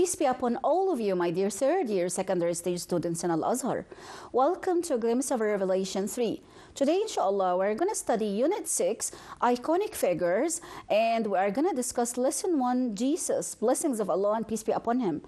Peace be upon all of you, my dear third year secondary stage students in Al-Azhar. Welcome to a glimpse of Revelation 3. Today, inshallah, we're going to study Unit 6, Iconic Figures, and we are going to discuss Lesson 1, Jesus, Blessings of Allah and Peace be upon Him.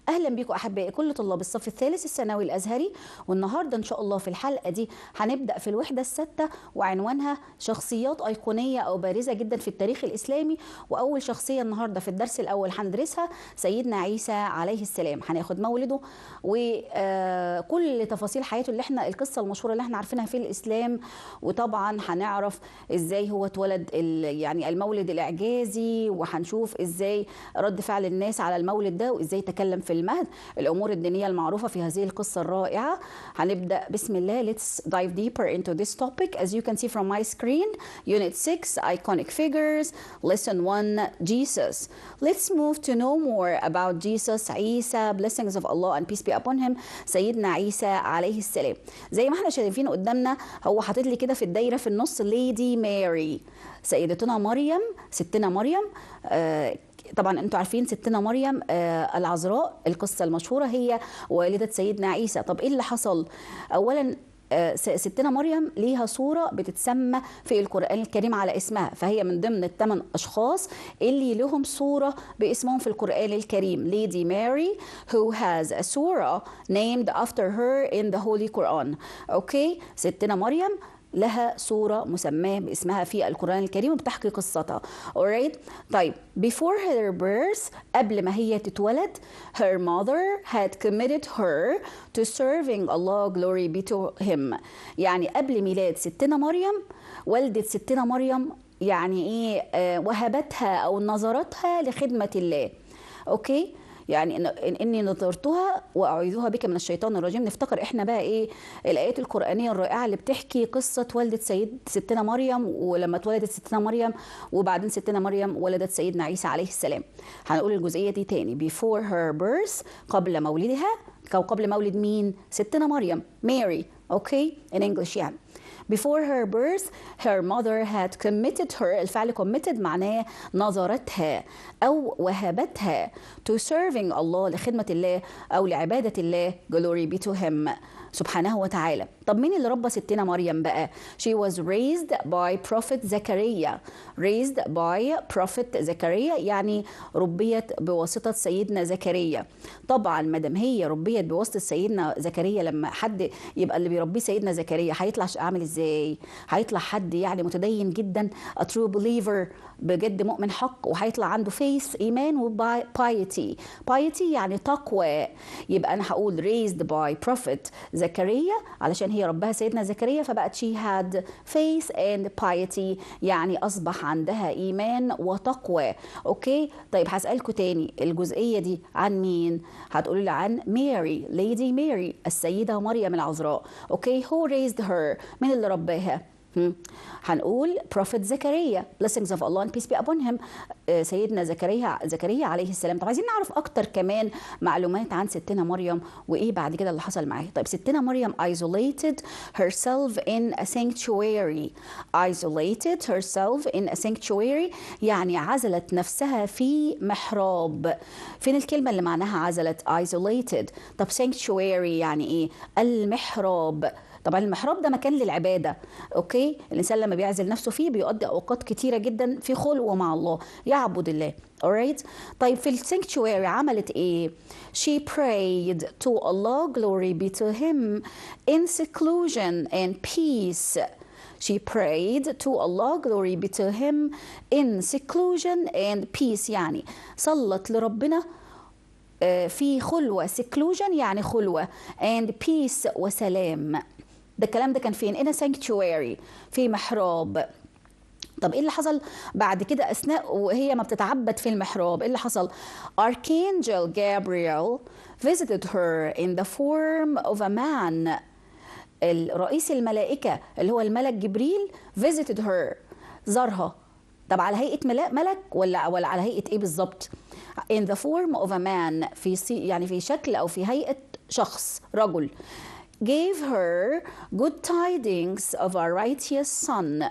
أهلا بكم أحبائي كل طلاب الصف الثالث الثانوي الأزهري، والنهاردة إن شاء الله في الحلقة دي هنبدأ في الوحدة السادسة وعنوانها شخصيات أيقونية أو بارزة جدا في التاريخ الإسلامي. وأول شخصية النهاردة في الدرس الأول هندرسها سيدنا عيسى عليه السلام. هناخد مولده وكل تفاصيل حياته اللي احنا القصة المشهورة اللي احنا عارفينها في الإسلام، وطبعا هنعرف ازاي هو اتولد يعني المولد الإعجازي، وهنشوف ازاي رد فعل الناس على المولد ده وازاي تكلم في المهد، الأمور الدينية المعروفة في هذه القصة الرائعة. هنبدأ بسم الله. Let's dive deeper into this topic. As you can see from my screen, Unit 6, Iconic Figures, Lesson 1, Jesus. Let's move to know more about Jesus, عيسى, blessings of Allah and peace be upon him. سيدنا عيسى عليه السلام. زي ما احنا شايفين قدامنا، هو حاطط لي كده في الدايرة في النص Lady Mary، سيدتنا مريم، ستنا مريم. طبعا انتوا عارفين ستنا مريم العذراء، القصة المشهورة هي والدة سيدنا عيسى. طب ايه اللي حصل؟ اولا ستنا مريم ليها صورة بتتسمى في القرآن الكريم على اسمها، فهي من ضمن الثمان أشخاص اللي لهم صورة باسمهم في القرآن الكريم. Lady Mary who has a surah named after her in the Holy Quran. اوكي، ستنا مريم لها صورة مسماة باسمها في القرآن الكريم وبتحكي قصتها. alright. طيب before her birth، قبل ما هي تتولد، her mother had committed her to serving Allah, glory be to him. يعني قبل ميلاد ستنا مريم، والدة ستنا مريم يعني ايه وهبتها او نظرتها لخدمة الله. اوكي، يعني اني نظرتها واعوذها بك من الشيطان الرجيم. نفتكر احنا بقى ايه الايات القرانيه الرائعه اللي بتحكي قصه والده ستنا مريم، ولما اتولدت ستنا مريم وبعدين ستنا مريم ولدت سيدنا عيسى عليه السلام. هنقول الجزئيه دي تاني. before her birth، قبل مولدها، او قبل مولد مين؟ ستنا مريم، Mary. اوكي، in English يعني. Before her birth, her mother had committed her. الفعل committed معناه نظرتها أو وهبتها to serving الله، لخدمة الله أو لعبادة الله. Glory be to him سبحانه وتعالى. طب مين اللي ربى ستنا مريم بقى؟ She was raised by prophet زكريا. raised by prophet زكريا يعني ربيت بواسطة سيدنا زكريا. طبعا ما دام هي ربيت بواسطة سيدنا زكريا، لما حد يبقى اللي بيربيه سيدنا زكريا هيطلع عامل ازاي؟ هيطلع حد يعني متدين جدا، a true believer، بجد مؤمن حق، وهيطلع عنده faith إيمان و piety. piety يعني تقوى. يبقى أنا هقول raised by prophet زكريا علشان هي ربها سيدنا زكريا، فبقت she had faith and piety يعني أصبح عندها إيمان وتقوى. أوكي، طيب هسألكوا تاني الجزئية دي عن مين؟ هتقولوا لي عن ماري، Lady Mary، السيدة مريم العذراء. أوكي، who raised her؟ مين اللي رباها؟ هنقول prophet زكريا، blessings of Allah and peace be upon him، سيدنا زكريا عليه السلام. طب عايزين نعرف اكتر كمان معلومات عن ستنا مريم وايه بعد كده اللي حصل معاها. طيب ستنا مريم isolated herself in a sanctuary. isolated herself in a sanctuary يعني عزلت نفسها في محراب. فين الكلمة اللي معناها عزلت؟ isolated. طب sanctuary يعني ايه؟ المحراب. طبعا المحراب ده مكان للعبادة. اوكي، الانسان لما بيعزل نفسه فيه بيقضي اوقات كتيرة جدا في خلوة مع الله، يعبد الله. alright. طيب في السانكتواري عملت ايه؟ she prayed to Allah, glory be to him, in seclusion and peace. she prayed to Allah, glory be to him, in seclusion and peace يعني صلت لربنا في خلوة. seclusion يعني خلوة and peace وسلام. ده الكلام ده كان فين؟ in a sanctuary، في محراب. طب ايه اللي حصل بعد كده اثناء وهي ما بتتعبد في المحراب؟ ايه اللي حصل؟ Archangel Gabriel visited her in the form of a man. الرئيس الملائكة اللي هو الملك جبريل visited her، زارها. طب على هيئة ملك ولا على هيئة ايه بالظبط؟ in the form of a man، يعني في شكل او في هيئة شخص، رجل. gave her good tidings of a righteous son،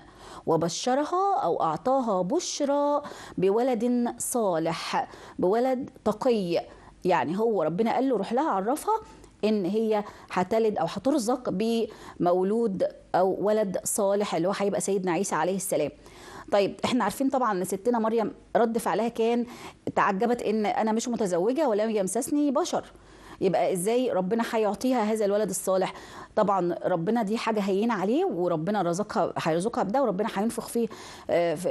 وبشرها أو أعطاها بشرى بولد صالح، بولد تقي. يعني هو ربنا قال له روح لها عرفها ان هي هتلد او هترزق بمولود او ولد صالح اللي هو هيبقى سيدنا عيسى عليه السلام. طيب احنا عارفين طبعا ان ستنا مريم رد فعلها كان تعجبت ان انا مش متزوجه ولم يمسسني بشر، يبقى ازاي ربنا هيعطيها هذا الولد الصالح؟ طبعا ربنا دي حاجه هينه عليه، وربنا رزقها هيرزقها بده، وربنا هينفخ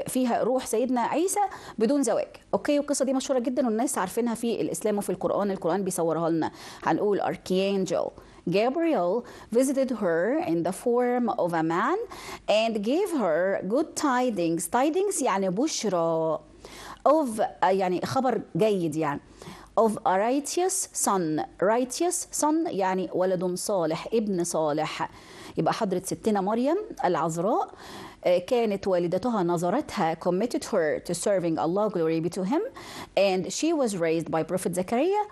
فيها روح سيدنا عيسى بدون زواج. اوكي، والقصه دي مشهوره جدا والناس عارفينها في الاسلام وفي القران بيصورها لنا. هنقول Archangel Gabriel visited her in the form of a man and gave her good tidings. Tidings يعني بشرى، of يعني خبر جيد يعني، of a righteous son. righteous son يعني ولد صالح، ابن صالح. يبقى حضرة ستنا مريم العذراء كانت والدتها نظرتها committed her to serving Allah, glory be to him, and she was raised by Prophet Zechariah,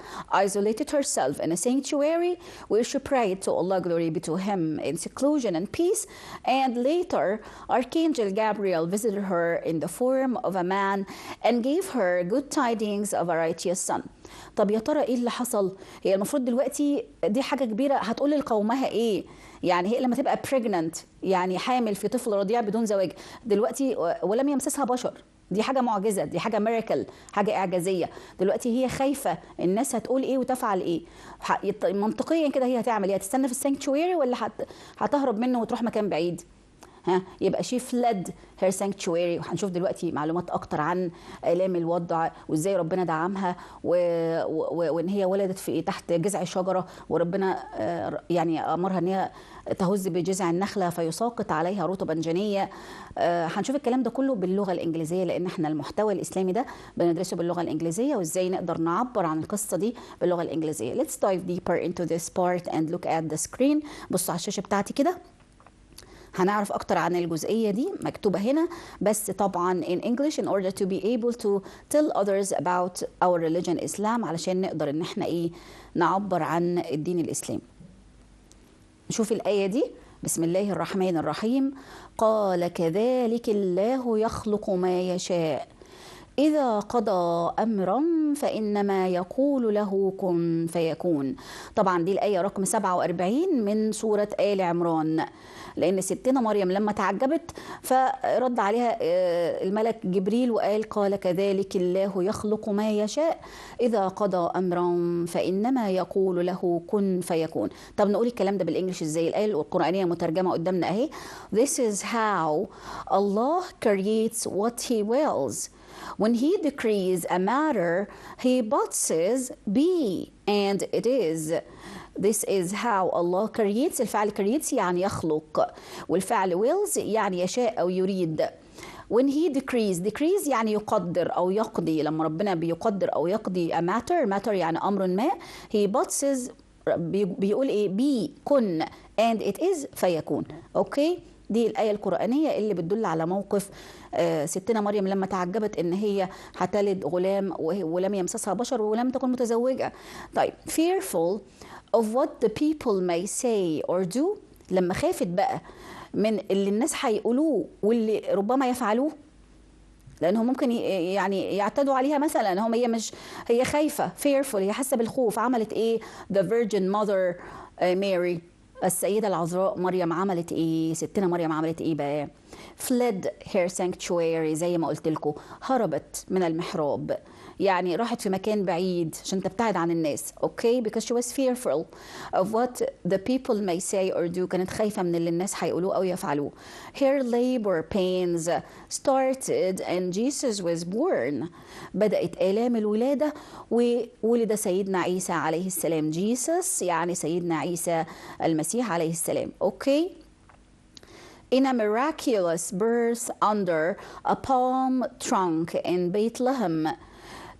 isolated herself in a sanctuary where she prayed to Allah, glory be to him, in seclusion and peace, and later Archangel Gabriel visited her in the form of a man and gave her good tidings of a righteous son. طب يا ترى ايه اللي حصل؟ هي المفروض دلوقتي دي حاجة كبيرة هتقول لقومها ايه؟ يعني هي لما تبقى pregnant يعني حامل في طفل رضيع بدون زواج دلوقتي ولم يمسسها بشر، دي حاجة معجزة، دي حاجة ميراكل، حاجة إعجازية. دلوقتي هي خايفة الناس هتقول إيه وتفعل إيه. منطقيا كده هي هتعمل إيه؟ هتستنى في السانكتشواري ولا هتهرب منه وتروح مكان بعيد؟ يبقى she fled her sanctuary. وهنشوف دلوقتي معلومات اكتر عن آلام الوضع وازاي ربنا دعمها وان هي ولدت في تحت جذع شجره، وربنا يعني امرها ان هي تهز بجذع النخله فيساقط عليها رطبا جنيه. هنشوف الكلام ده كله باللغه الانجليزيه لان احنا المحتوى الاسلامي ده بندرسه باللغه الانجليزيه، وازاي نقدر نعبر عن القصه دي باللغه الانجليزيه. Let's dive deeper into this part and look at the screen. بصوا على الشاشه بتاعتي كده، هنعرف أكتر عن الجزئية دي مكتوبة هنا بس طبعا in English in order to be able to tell others about our religion Islam، علشان نقدر إن احنا إيه نعبر عن الدين الإسلام. نشوف الآية دي. بسم الله الرحمن الرحيم. قال كذلك الله يخلق ما يشاء إذا قضى أمرا فإنما يقول له كن فيكون. طبعا دي الآية رقم 47 من سورة آل عمران، لأن ستنا مريم لما تعجبت فرد عليها الملك جبريل وقال قال كذلك الله يخلق ما يشاء إذا قضى أمرا فإنما يقول له كن فيكون. طب نقول الكلام ده بالإنجليش إزاي؟ الآية القرآنية مترجمة قدامنا أهي. This is how Allah creates what he wills. When he decrees a matter, he bosses be and it is. This is how Allah creates. الفعل creates يعني يخلق، والفعل wills يعني يشاء أو يريد. When he decrees يعني يقدر أو يقضي. لما ربنا بيقدر أو يقضي a matter يعني أمر ما، he bosses بيقول إيه؟ be كن and it is فيكون. أوكي، دي الآية القرآنية اللي بتدل على موقف ستنا مريم لما تعجبت ان هي هتلد غلام ولم يمسسها بشر ولم تكن متزوجة. طيب fearful of what the people may say or do، لما خافت بقى من اللي الناس هيقولوه واللي ربما يفعلوه، لانهم ممكن يعني يعتدوا عليها مثلا. هي خايفة fearful، هي حاسة بالخوف. عملت ايه؟ the virgin mother Mary السيدة العذراء مريم عملت ايه؟ ستنا مريم عملت ايه بقى؟ fled her sanctuary، زي ما قلت لكم هربت من المحراب، يعني راحت في مكان بعيد عشان تبتعد عن الناس. اوكي، because she was fearful of what the people may say or do. كانت خايفة من اللي الناس هيقولوه أو يفعلوه. her labor pains started and Jesus was born. بدأت آلام الولادة وولد سيدنا عيسى عليه السلام. Jesus يعني سيدنا عيسى المسيح عليه السلام. اوكي، in a miraculous birth under a palm trunk in Bethlehem.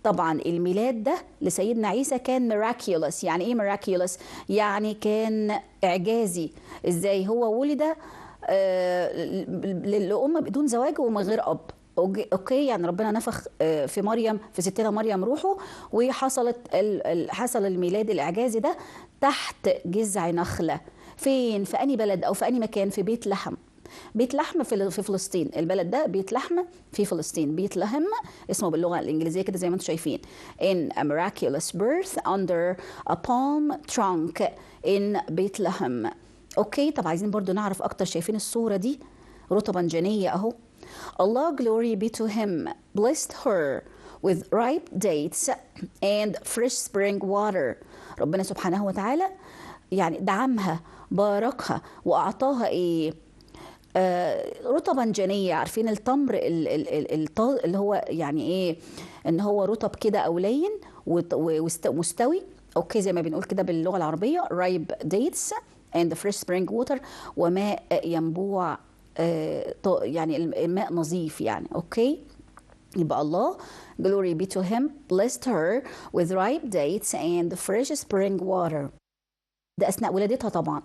طبعا الميلاد ده لسيدنا عيسى كان miraculous. يعني ايه miraculous؟ يعني كان إعجازي. ازاي هو ولد لأم بدون زواج ومن غير أب. اوكي، يعني ربنا نفخ في مريم، في ستنا مريم روحه، وحصل الميلاد الإعجازي ده تحت جذع نخلة. فين؟ في أي بلد أو في أي مكان؟ في بيت لحم. بيت لحم في فلسطين، البلد ده بيت لحم في فلسطين. بيت لحم اسمه باللغة الإنجليزية كده زي ما انتم شايفين. In a miraculous birth under a palm trunk in Bethlehem. اوكي، طب عايزين برضو نعرف اكتر. شايفين الصورة دي رطبا جنية اهو. Allah glory be to him blessed her with ripe dates and fresh spring water. ربنا سبحانه وتعالى يعني دعمها، باركها، وأعطاها إيه؟ رطبا جنية. عارفين التمر اللي هو يعني إيه؟ إن هو رطب كده أو لين ومستوي. أوكي، زي ما بنقول كده باللغة العربية ripe dates and fresh spring water، وماء ينبوع يعني الماء نظيف يعني. أوكي، يبقى الله glory be to him blessed her with ripe dates and fresh spring water. ده أثناء ولادتها طبعا.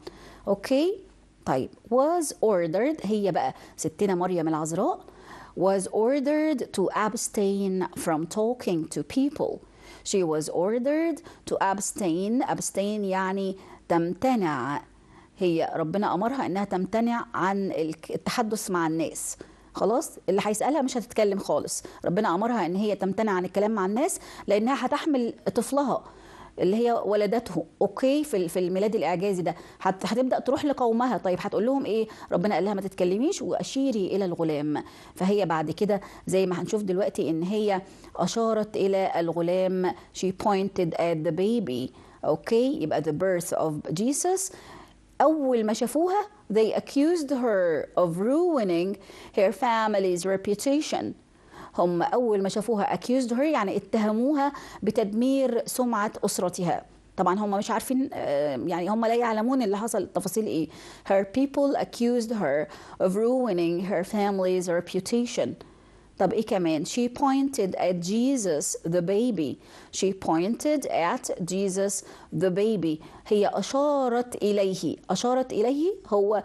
أوكي، طيب was ordered، هي بقى ستنا مريم العذراء was ordered to abstain from talking to people. She was ordered to abstain يعني تمتنع. هي ربنا أمرها إنها تمتنع عن التحدث مع الناس. خلاص، اللي هيسألها مش هتتكلم خالص. ربنا أمرها إن هي تمتنع عن الكلام مع الناس لأنها هتحمل طفلها اللي هي ولدته. اوكي، في الميلاد الاعجازي ده هتبدا تروح لقومها. طيب هتقول لهم ايه؟ ربنا قال لها ما تتكلميش واشيري الى الغلام. فهي بعد كده زي ما هنشوف دلوقتي ان هي اشارت الى الغلام. she pointed at the baby. اوكي، يبقى the birth of Jesus. اول ما شافوها they accused her of ruining her family's reputation. هم أول ما شافوها accused her يعني اتهموها بتدمير سمعة أسرتها. طبعا هم مش عارفين، يعني هم لا يعلمون اللي حصل التفاصيل ايه. Her people accused her of ruining her family's reputation. طب ايه كمان؟ She pointed at Jesus the baby. She pointed at Jesus the baby. هي أشارت إليه. أشارت إليه هو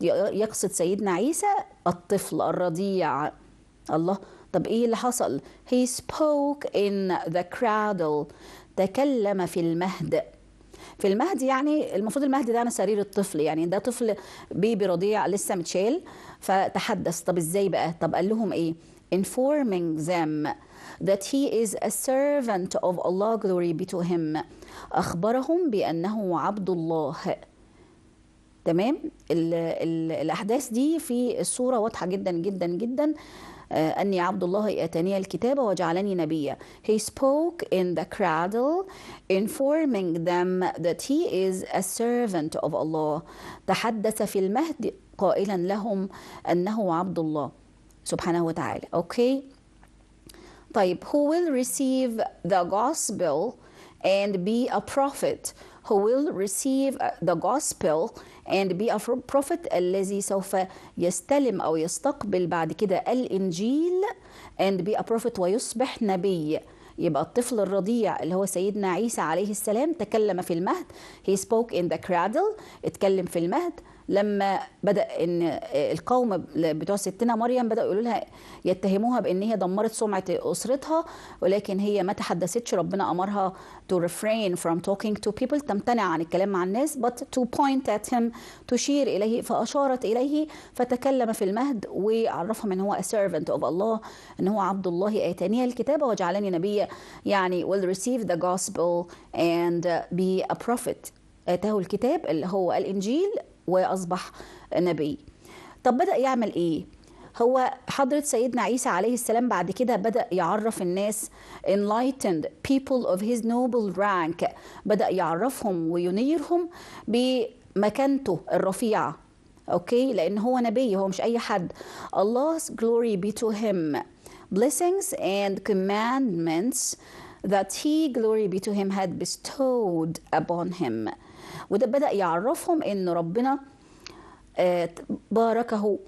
يقصد سيدنا عيسى الطفل الرضيع. الله، طب ايه اللي حصل؟ He spoke in the cradle. تكلم في المهد. في المهد يعني المفروض المهد ده يعني سرير الطفل، يعني ده طفل بيبي رضيع لسه متشال، فتحدث. طب ازاي بقى؟ طب قال لهم ايه؟ informing them that he is a servant of Allah glory be to him. أخبرهم بأنه عبد الله. تمام. الأحداث دي في الصورة واضحة جدا جدا جدا. أني عبد الله آتاني الكتاب وجعلني نبيا. He spoke in the cradle informing them that he is a servant of Allah. تحدث في المهد قائلا لهم أنه عبد الله سبحانه وتعالى. أوكي، طيب who will receive the gospel and be a prophet. Who will receive the gospel and be a prophet. الذي سوف يستلم أو يستقبل بعد كده الإنجيل and be a prophet ويصبح نبي. يبقى الطفل الرضيع اللي هو سيدنا عيسى عليه السلام تكلم في المهد. He spoke in the cradle. اتكلم في المهد لما بدأ ان القوم بتوع ستنا مريم بدأوا يقولوا لها، يتهموها بان هي دمرت سمعة اسرتها، ولكن هي ما تحدثتش. ربنا امرها to refrain from talking to people، تمتنع عن الكلام مع الناس، but to point at him، تشير اليه، فاشارت اليه فتكلم في المهد وعرفهم ان هو a servant of Allah، ان هو عبد الله آتاني الكتاب وجعلني نبيا، يعني will receive the gospel and be a prophet. آتاه الكتاب اللي هو الإنجيل وأصبح نبي. طب بدأ يعمل إيه؟ هو حضرة سيدنا عيسى عليه السلام بعد كده بدأ يعرف الناس enlightened people of his noble rank، بدأ يعرفهم وينيرهم بمكانته الرفيعة. أوكي، لأن هو نبي، هو مش أي حد. Allah's glory be to him blessings and commandments that he glory be to him had bestowed upon him. وده بدأ يعرفهم ان ربنا باركه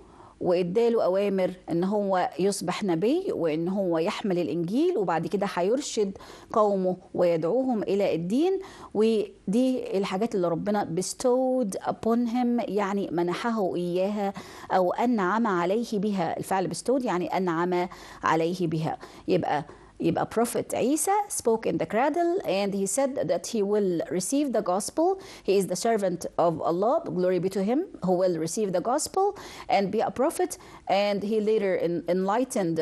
واداله اوامر ان هو يصبح نبي وان هو يحمل الانجيل، وبعد كده هيرشد قومه ويدعوهم الى الدين. ودي الحاجات اللي ربنا bestowed upon him يعني منحه اياها او انعم عليه بها. الفعل bestowed يعني انعم عليه بها. يبقى يبقى prophet عيسى spoke in the cradle and he said that he will receive the gospel. He is the servant of Allah, glory be to him, who will receive the gospel and be a prophet. And he later enlightened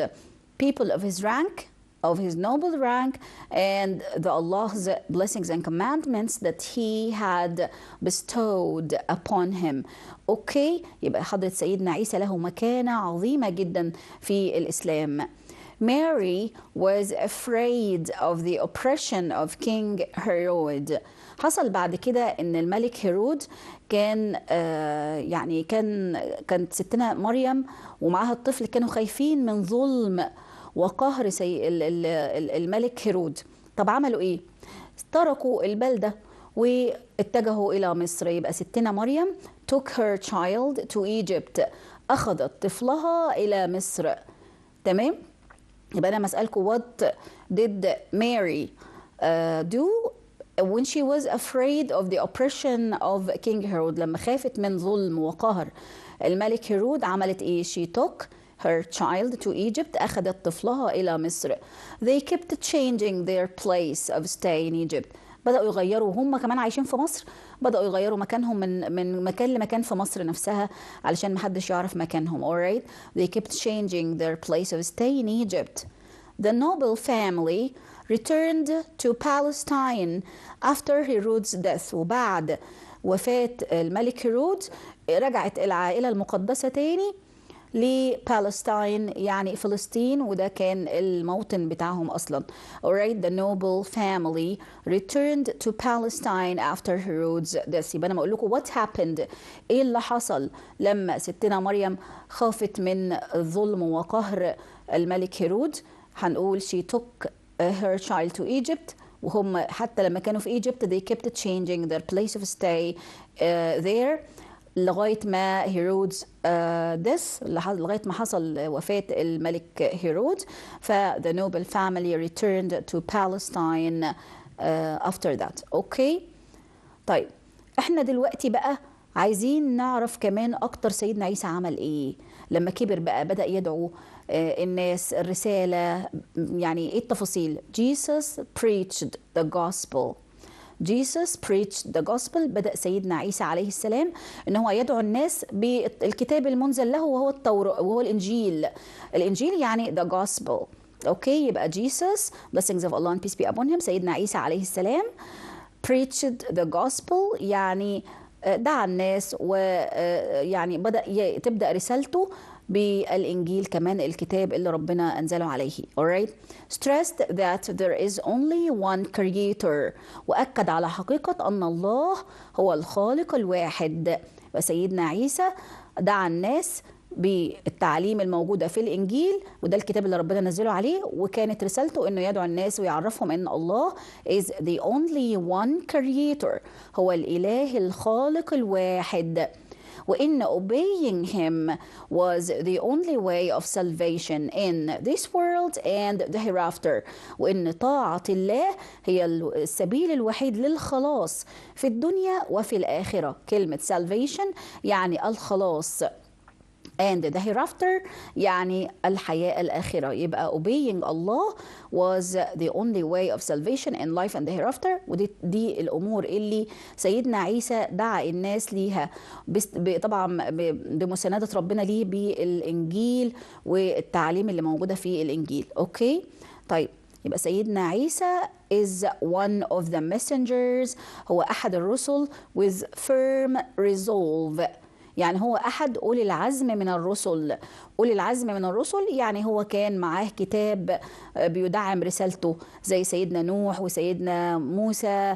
people of his rank, of his noble rank, and the Allah's blessings and commandments that he had bestowed upon him. اوكي، يبقى حضرة سيدنا عيسى له مكانة عظيمة جدا في الإسلام. Mary was afraid of the oppression of King Herod. حصل بعد كده ان الملك هيرود كان يعني كانت ستنا مريم ومعها الطفل كانوا خايفين من ظلم وقهر الملك هيرود. طب عملوا ايه؟ تركوا البلدة واتجهوا الى مصر. يبقى ستنا مريم took her child to Egypt، اخذت طفلها الى مصر. تمام؟ يبقى انا مسألكم what did Mary do when she was afraid of the oppression of King Herod؟ لما خافت من ظلم وقهر الملك هيرود عملت ايه؟ she took her child to Egypt، أخذت طفلها إلى مصر. They kept changing their place of stay in Egypt. بدأوا يغيروا، هم كمان عايشين في مصر، بدأوا يغيروا مكانهم من مكان لمكان في مصر نفسها علشان محدش يعرف مكانهم. Alright, they kept changing their place of stay in Egypt. The noble family returned to Palestine after Herod's death. وبعد وفاة الملك هيرود رجعت العائلة المقدسة تاني لبالستاين، يعني فلسطين، وده كان الموطن بتاعهم أصلا. Alright, the noble family returned to Palestine after Herod's death. يبقى أنا بقول لكم what happened، إيه اللي حصل لما ستنا مريم خافت من الظلم وقهر الملك هيرود. هنقول she took her child to Egypt، وهم حتى لما كانوا في Egypt they kept changing their place of stay there لغاية ما هيرودز death، لغاية ما حصل وفاة الملك هيرود. ف the noble family returned to Palestine after that. اوكي، طيب احنا دلوقتي بقى عايزين نعرف كمان اكتر سيدنا عيسى عمل ايه لما كبر بقى، بدأ يدعو الناس، الرسالة، يعني ايه التفاصيل. Jesus preached the gospel. Jesus preached the gospel. بدأ سيدنا عيسى عليه السلام ان هو يدعو الناس بالكتاب المنزل له وهو التوراة وهو الانجيل. الانجيل يعني the gospel. اوكي، يبقى Jesus blessings of Allah and peace be upon him، سيدنا عيسى عليه السلام preached the gospel يعني دعا الناس، ويعني تبدأ رسالته بالإنجيل كمان، الكتاب اللي ربنا أنزله عليه. Alright, stressed that there is only one creator، وأكد على حقيقة أن الله هو الخالق الواحد. وسيدنا عيسى دعا الناس بالتعليم الموجودة في الإنجيل، وده الكتاب اللي ربنا نزله عليه، وكانت رسالته إنه يدعو الناس ويعرفهم إن الله is the only one creator، هو الإله الخالق الواحد، وإن obeying him was the only way of salvation in this world and the hereafter، وإن طاعة الله هي السبيل الوحيد للخلاص في الدنيا وفي الآخرة. كلمة salvation يعني الخلاص and the hereafter يعني الحياة الآخرة. يبقى obeying Allah was the only way of salvation in life and the hereafter. ودي الأمور اللي سيدنا عيسى دعا الناس ليها، طبعا بمساندة ربنا ليه بالإنجيل والتعليم اللي موجودة في الإنجيل. أوكي، طيب يبقى سيدنا عيسى is one of the messengers، هو أحد الرسل with firm resolve، يعني هو أحد أولي العزم من الرسل. أولي العزم من الرسل يعني هو كان معاه كتاب بيدعم رسالته زي سيدنا نوح وسيدنا موسى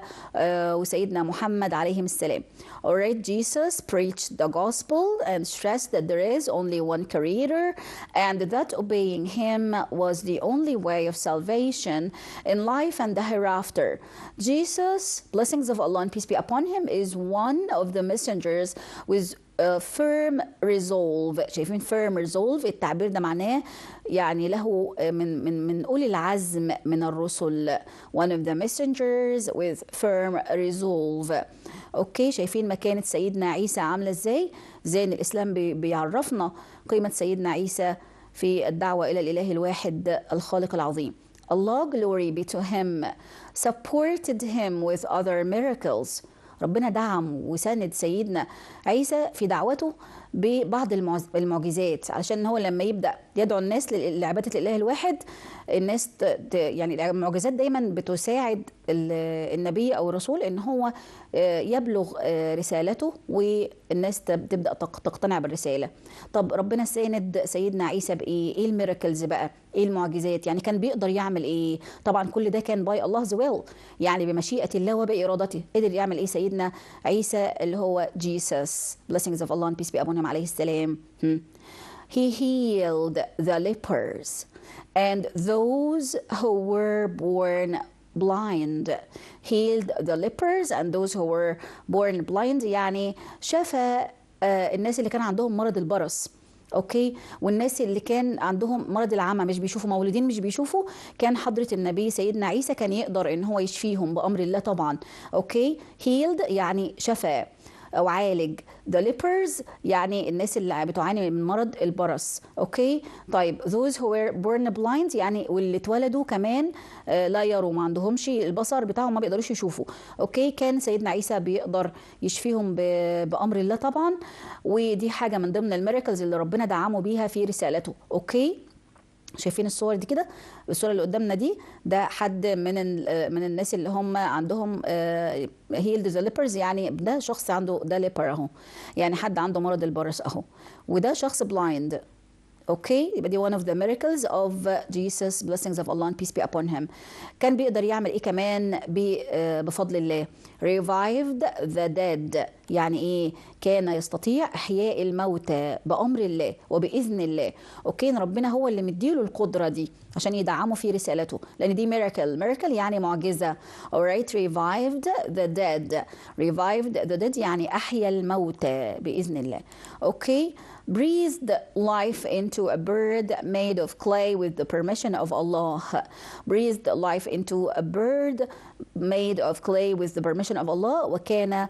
وسيدنا محمد عليهم السلام. Alright, Jesus preached the gospel and stressed that there is only one creator and that obeying him was the only way of salvation in life and the hereafter. Jesus, blessings of Allah and peace be upon him, is one of the messengers with firm resolve. شايفين firm resolve؟ التعبير ده معناه يعني له من أولي العزم من الرسل. one of the messengers with firm resolve. اوكي، شايفين مكانة سيدنا عيسى عاملة ازاي؟ زي ان الإسلام بيعرفنا قيمة سيدنا عيسى في الدعوة إلى الإله الواحد الخالق العظيم. Allah glory be to him supported him with other miracles. ربنا دعم وساند سيدنا عيسى في دعوته ببعض المعجزات، علشان هو لما يبدأ يدعو الناس لعبادة الإله الواحد، الناس يعني المعجزات دايما بتساعد النبي أو الرسول إن هو يبلغ رسالته والناس تبدأ تقتنع بالرسالة. طب ربنا ساند سيدنا عيسى بإيه؟ إيه الميراكلز بقى؟ إيه المعجزات؟ يعني كان بيقدر يعمل إيه؟ طبعا كل ده كان باي الله ويل، يعني بمشيئة الله وبإرادته. قدر يعمل إيه سيدنا عيسى اللي هو Jesus blessings of Allah and peace be upon him عليه السلام؟ He healed the lepers and those who were born blind. Healed the lepers and those who were born blind، يعني شفى الناس اللي كان عندهم مرض البرص، اوكي، والناس اللي كان عندهم مرض العمى، مش بيشوفوا، مولودين مش بيشوفوا، كان حضرة النبي سيدنا عيسى كان يقدر ان هو يشفيهم بأمر الله طبعا. اوكي، healed يعني شفى او عالج. the lepers يعني الناس اللي بتعاني من مرض البرص. اوكي، طيب those who were born blind يعني واللي اتولدوا كمان لا يروا، ما عندهمش البصر بتاعهم، ما بيقدروش يشوفوا. اوكي، كان سيدنا عيسى بيقدر يشفيهم بامر الله طبعا، ودي حاجه من ضمن الميراكلز اللي ربنا دعمه بيها في رسالته. اوكي، شايفين الصور دي كده؟ الصورة اللي قدامنا دي ده حد من الناس اللي هم عندهم healed the lepers، يعني ده شخص عنده ده leper اهو، يعني حد عنده مرض البرص اهو، وده شخص blind. اوكي، يبقى دي one of the miracles of Jesus blessings of Allah and peace be upon him. كان بيقدر يعمل ايه كمان بفضل الله؟ revived the dead، يعني ايه؟ كان يستطيع احياء الموتى بامر الله وباذن الله. اوكي، ربنا هو اللي مديله القدره دي عشان يدعمه في رسالته، لان دي miracle يعني معجزه. alright، revived the dead. revived the dead يعني احيا الموتى باذن الله. اوكي، breathed life into a bird made of clay with the permission of Allah. breathed life into a bird made of clay with the permission of Allah. وكان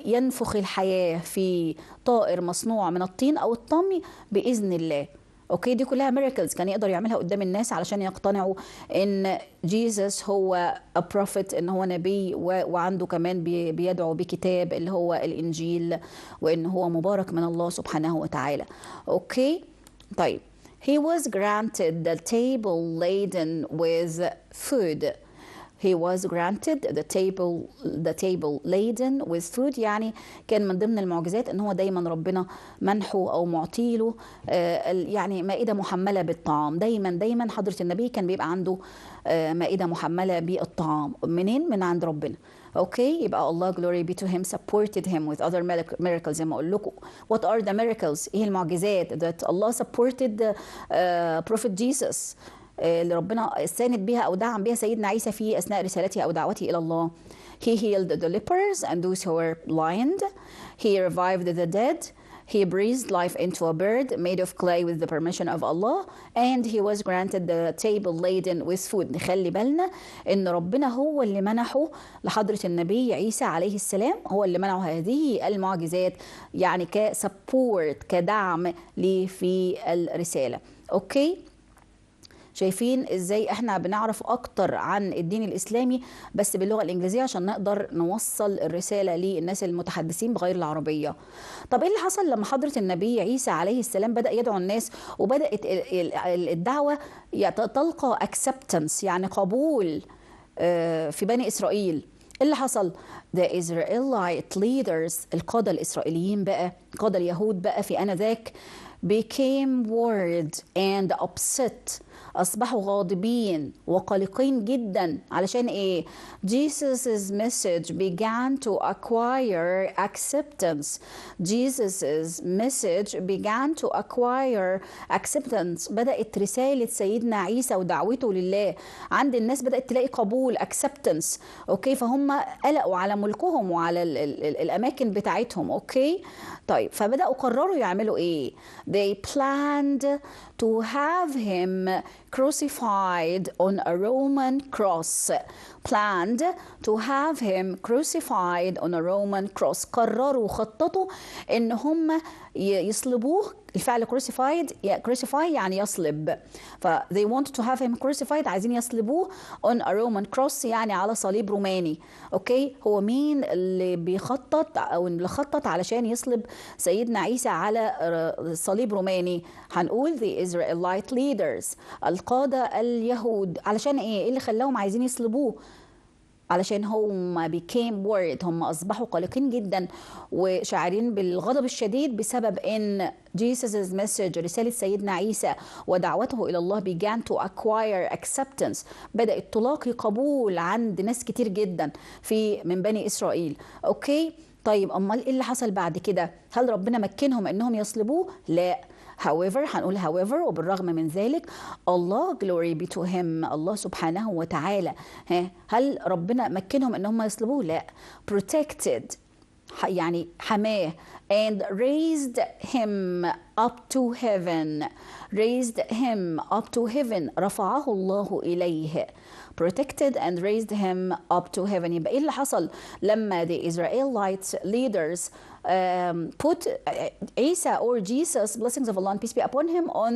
ينفخ الحياة في طائر مصنوع من الطين أو الطمي بإذن الله. اوكي، دي كلها ميراكلز كان يقدر يعملها قدام الناس علشان يقتنعوا ان جيسس هو a prophet، ان هو نبي، وعنده كمان بيدعو بكتاب اللي هو الانجيل، وان هو مبارك من الله سبحانه وتعالى. اوكي، طيب he was granted the table laden with food. He was granted the table laden with food، يعني كان من ضمن المعجزات ان هو دايما ربنا منحه او معطيله يعني مائدة محملة بالطعام. دايما حضرة النبي كان بيبقى عنده مائدة محملة بالطعام. منين؟ من عند ربنا. اوكي، يبقى الله glory be to him supported him with other miracles. زي ما اقول لكم what are the miracles؟ ايه المعجزات that Allah supported prophet Jesus اللي ربنا ساند بها أو دعم بها سيدنا عيسى في أثناء رسالته أو دعوته إلى الله؟ He healed the lepers and those who were blind. He revived the dead. He breathed life into a bird made of clay with the permission of Allah. And he was granted the table laden with food. نخلي بالنا إن ربنا هو اللي منحه لحضرة النبي عيسى عليه السلام، هو اللي منحه هذه المعجزات، يعني كسبورت، كدعم ليه في الرسالة. أوكي، شايفين ازاي احنا بنعرف اكتر عن الدين الاسلامي بس باللغه الانجليزيه عشان نقدر نوصل الرساله للناس المتحدثين بغير العربيه. طب ايه اللي حصل لما حضره النبي عيسى عليه السلام بدا يدعو الناس وبدات الدعوه تلقى acceptance، يعني قبول في بني اسرائيل؟ ايه اللي حصل؟ The Israelite leaders، القاده الاسرائيليين بقى، قاده اليهود بقى في انذاك، became worried and upset، أصبحوا غاضبين وقلقين جدا. علشان إيه؟ Jesus' message began to acquire acceptance. Jesus' message began to acquire acceptance. بدأت رسالة سيدنا عيسى ودعوته لله عند الناس بدأت تلاقي قبول، acceptance. أوكي، فهم قلقوا على ملكهم وعلى الأماكن بتاعتهم. أوكي، طيب فبدأوا قرروا يعملوا إيه؟ They planned to have him crucified on a Roman cross. planned to have him crucified on a Roman cross. قرروا وخططوا ان هم يصلبوه الفعل crucify يعني يصلب. ف they want to have him crucified، عايزين يصلبوه on a Roman cross يعني على صليب روماني. اوكي، هو مين اللي بيخطط او اللي خطط علشان يصلب سيدنا عيسى على صليب روماني؟ هنقول the Israelite leaders، القادة اليهود. علشان ايه اللي خلاهم عايزين يصلبوه؟ علشان هم became worried، هم أصبحوا قلقين جدا وشاعرين بالغضب الشديد بسبب إن Jesus' message، رسالة سيدنا عيسى ودعوته إلى الله began to acquire acceptance، بدأت تلاقي قبول عند ناس كتير جدا من بني إسرائيل. أوكي، طيب أمال إيه اللي حصل بعد كده؟ هل ربنا مكنهم إنهم يصلبوه؟ لا. however، هنقول however، وبالرغم من ذلك الله glory be to him، الله سبحانه وتعالى هل ربنا مكنهم ان هم يصلبوه؟ لا. protected يعني حماه and raised him up to heaven، raised him up to heaven، رفعه الله إليه. protected and raised him up to heaven. يبقى ايه اللي حصل لما the Israelite leaders put Isa or Jesus, blessings of Allah and peace be upon him, on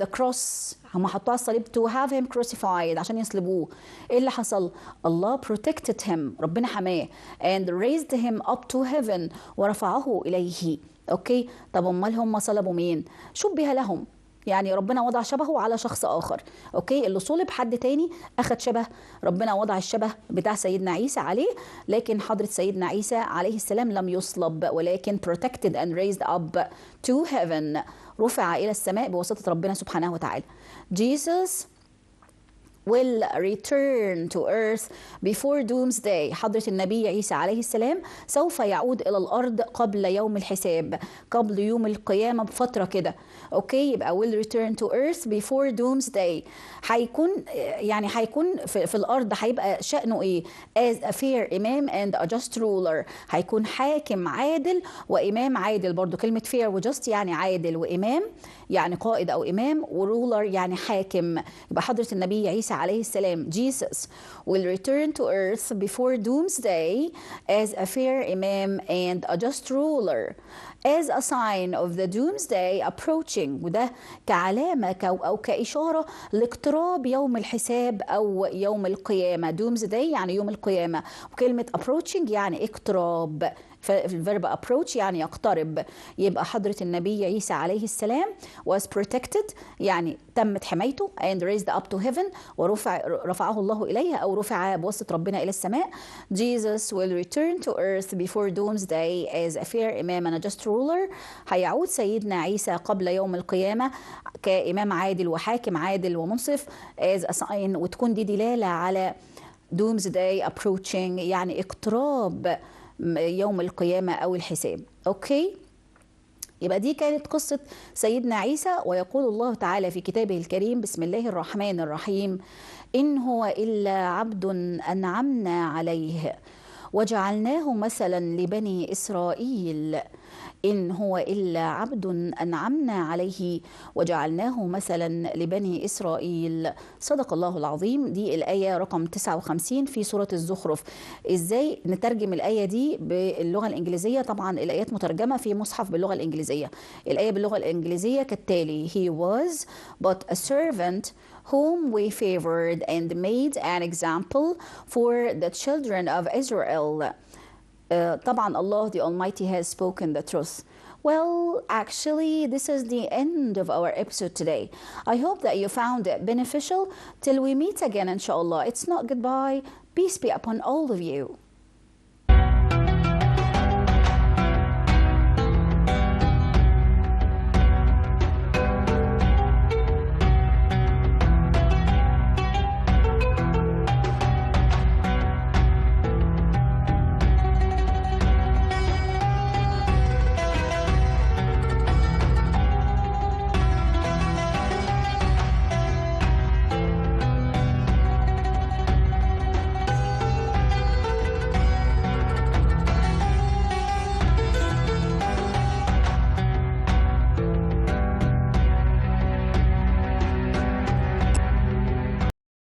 the cross؟ هم حطوه على الصليب to have him crucified، عشان يصلبوه. ايه اللي حصل؟ الله protected him، ربنا حماه and raised him up to heaven، ورفعه إليه. اوكي، طب امال هم صلبوا مين؟ شبه لهم، يعني ربنا وضع شبهه على شخص آخر. أوكي، اللي صلب حد تاني أخذ شبه، ربنا وضع الشبه بتاع سيدنا عيسى عليه، لكن حضرة سيدنا عيسى عليه السلام لم يصلب، ولكن protected and raised up to heaven، رفع إلى السماء بواسطة ربنا سبحانه وتعالى. Jesus will return to earth before doomsday، حضرة النبي عيسى عليه السلام سوف يعود إلى الأرض قبل يوم الحساب، قبل يوم القيامة بفترة كده. أوكي، يبقى will return to earth before doomsday، هيكون يعني هيكون في الأرض، هيبقى شأنه إيه؟ as a fair إمام and a just ruler، هيكون حاكم عادل وإمام عادل. برضو كلمة fair و just يعني عادل، وإمام يعني قائد أو إمام، ورولر يعني حاكم. يبقى حضرة النبي عيسى عليه السلام Jesus will return to earth before doomsday as a fair imam and a just ruler as a sign of the doomsday approaching، وده كعلامة أو كإشارة لاقتراب يوم الحساب أو يوم القيامة. doomsday يعني يوم القيامة، وكلمة approaching يعني اقتراب، فالفيرب approach يعني يقترب. يبقى حضرة النبي عيسى عليه السلام was protected يعني تمت حمايته and raised up to heaven، ورفعه الله إليها أو رفع بواسطة ربنا إلى السماء. Jesus will return to earth before doomsday as a fair imam and a just ruler، هيعود سيدنا عيسى قبل يوم القيامة كإمام عادل وحاكم عادل ومنصف as a sign، وتكون دي دلالة على doomsday approaching يعني اقتراب يوم القيامة أو الحساب. أوكي، يبقى دي كانت قصة سيدنا عيسى. ويقول الله تعالى في كتابه الكريم بسم الله الرحمن الرحيم: إن هو إلا عبد أنعمنا عليه وجعلناه مثلا لبني إسرائيل. إن هو إلا عبد أنعمنا عليه وجعلناه مثلا لبني إسرائيل. صدق الله العظيم. دي الآية رقم 59 في سورة الزخرف. إزاي نترجم الآية دي باللغة الإنجليزية؟ طبعا الآيات مترجمة في مصحف باللغة الإنجليزية. الآية باللغة الإنجليزية كالتالي: He was but a servant whom we favored and made an example for the children of Israel. طبعا Allah the Almighty has spoken the truth. Well, actually, this is the end of our episode today. I hope that you found it beneficial. Till we meet again, inshallah. It's not goodbye. Peace be upon all of you.